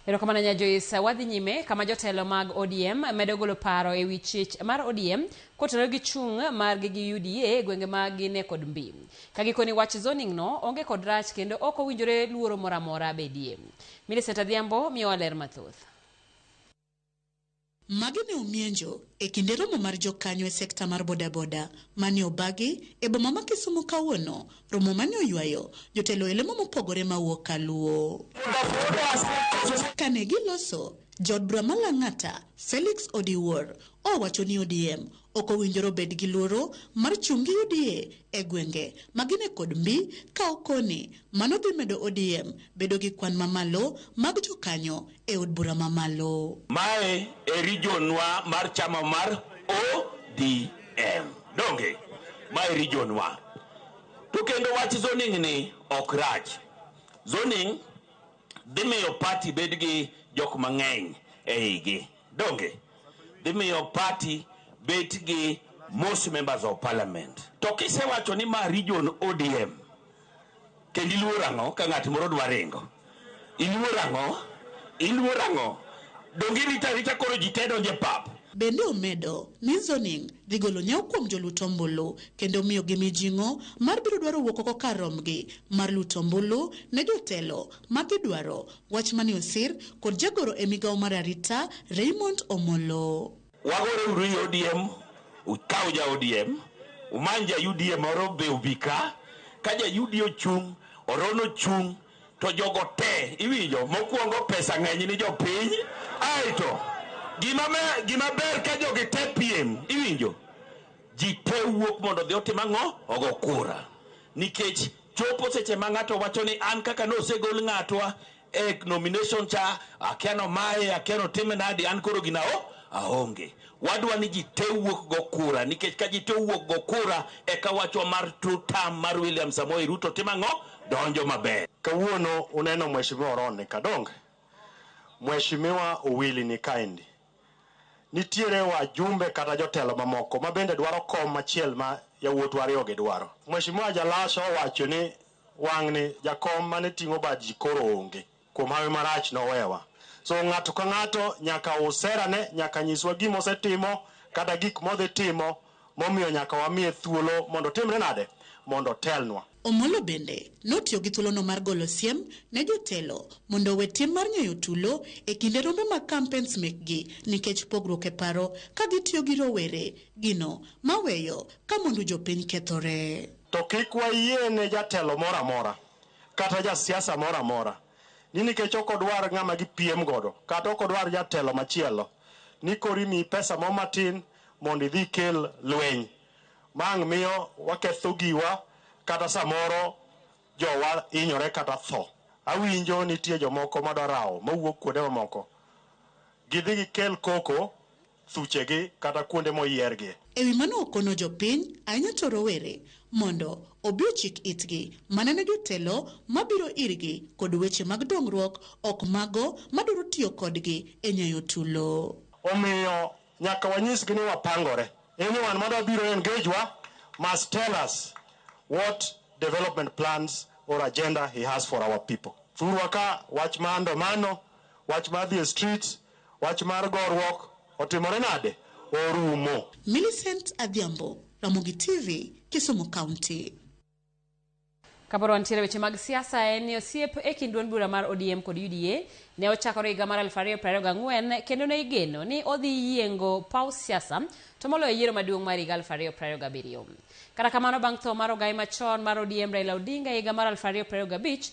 Erokamano nya Joyce, wadhi nyime kama jotelo mag ODM medo golo paro e wi chich mar ODM kotenore gi chung' margi gi UDA gwenge mag Gine kod Mbii. Kagikoni wach zoning no onge kod rach kendo ok owinjore luoro moro amora bedie. Millicent Adhiambo miyowa ler mathoth. Magi ne omienjo e kinde romo mar jokanyo e sekta mar bodaboda mane obagi e boma ma Kisumu kawuono, romo mane oywayo jotelo elemo mopogore mawuok Kaluo. Kane giloso, Jod Bura Lang'ata Felix Odiwuor owacho ni ODM ok owinjore bed gi luoro mar chungi UDA e gwenge ma Gine kod Mbii ka okoni mano dhi medo ODM bedo gi kwan mamalo mag jokanyo e od bura mamalo. Mae e regionwa mar chama mar ODM. Donge mae regionwa. To kendo wach zoning ni ok rach. Zoning dhi miyo party bed gi jok mang'eny e higi. Donge dhi miyo party bet gi most members of parliament. To kisewacho ni ma region ODM, kendi luorango ka ng'at moro dwa ringo. Iluorango. Donge rita koro jitedo nje pap. Bende omedo ni zoning dhi golo nyaw kuom joluto ombulu kendo miyo gi mijing'o mar biro dwaro wuok oko kar romgi mar luto ombulu ne jotelo madhi dwaro wach mane osir kod jagoro e migawo mar arita Raymond Omolo. Wagore uru ODM, ukaw ja ODM, umanja UDA moro be ubika, ka ja UDA ochung', orono chung', to jogo te, iwinjo, mokuongo pesa ng'eny ni jopiny, aito, gima ber ka jogi te piem, iwinjo, ji te wuok mondo dhi otim ang'o, ogo kura. Nikech chopo seche ma ng'ato wacho ni an kaka nosegol ng'atwa e nomination cha, akiano mae, akiano time nadi, an koro ginao, aonge. Wadwa ni ji te wuok go kura, nikech ka ji te wuok go kura eka wachwa mar tutam mar William Samoei Ruto timang'o donjo maber. Kawuono uneno Mheshimiwa Orone Kadonge, Mheshimiwa Owili ni kaindi. Nitiere wajumbe kata jotelo mamoko ma bende dwaro kom machiel ma yawuot ariyo gi dwaro. Mheshimiwa Jalasho wacho ni wang'ni jakom mane ting'o baji koro onge, kuom hawi marach nowewa. So ng'ato ka ng'ato nyaka userane, nyaka nyiswa gima osetimo kata gik modhi timo momiyo nyaka wamiye thuolo mondo timre nade, mondo telnwa. Omolo bende notiyo gi thuolono mar golo siem ne jotelo mondo owe tim mar nyoyo tulo e kinde rombe mag campaigns mekgi nikech pogruok e paro ka gitiyo gi rowere gino maweyo ka mondo jopiny kethore. To kik wayie ne jatelo mora mora kata jasiasa mora mora ni nikech ok odwar ng'ama gi piem godo kata ok odwar jatelo machielo ni kori mi pesa mo matin mondo idhi kel lweny mang' miyo waketho giwa kata samoro jowa inyore kata tho. Awinjo nitie jomoko madwarawo mawuok kuonde mamoko gidhi gikel koko thuchegi kata kuonde moyiergi. Ewi mano okono jopiny ahinya to rowere mondo obi ochik itgi manene jotelo mabiro irgi kod weche mag dongruok ok mago madwaro tiyo kodgi e nyayo tulo. Omiyo nyaka wanyisgi ni wapangore. Anyone madwa biro engage wa must tell us what development plans or agenda he has for our people. Thurwaka wach maandamano, wach madhi streets, wach mar gorwok otimore nade orumo. Millicent Adhiambo, Ramogi TV, Kisumu County. Kaporo antiere weche mag siasa en ni osiep e kind duond bura mar ODM kod UDA ne ochakore higa mar 2024 kendo ne igeno ni odhi yiengo paw siasa to moloyo yiero maduong' mar higa 2027. Kata kamano bang' tho mar ogai machon mar ODM Raila Odinga higa mar 2025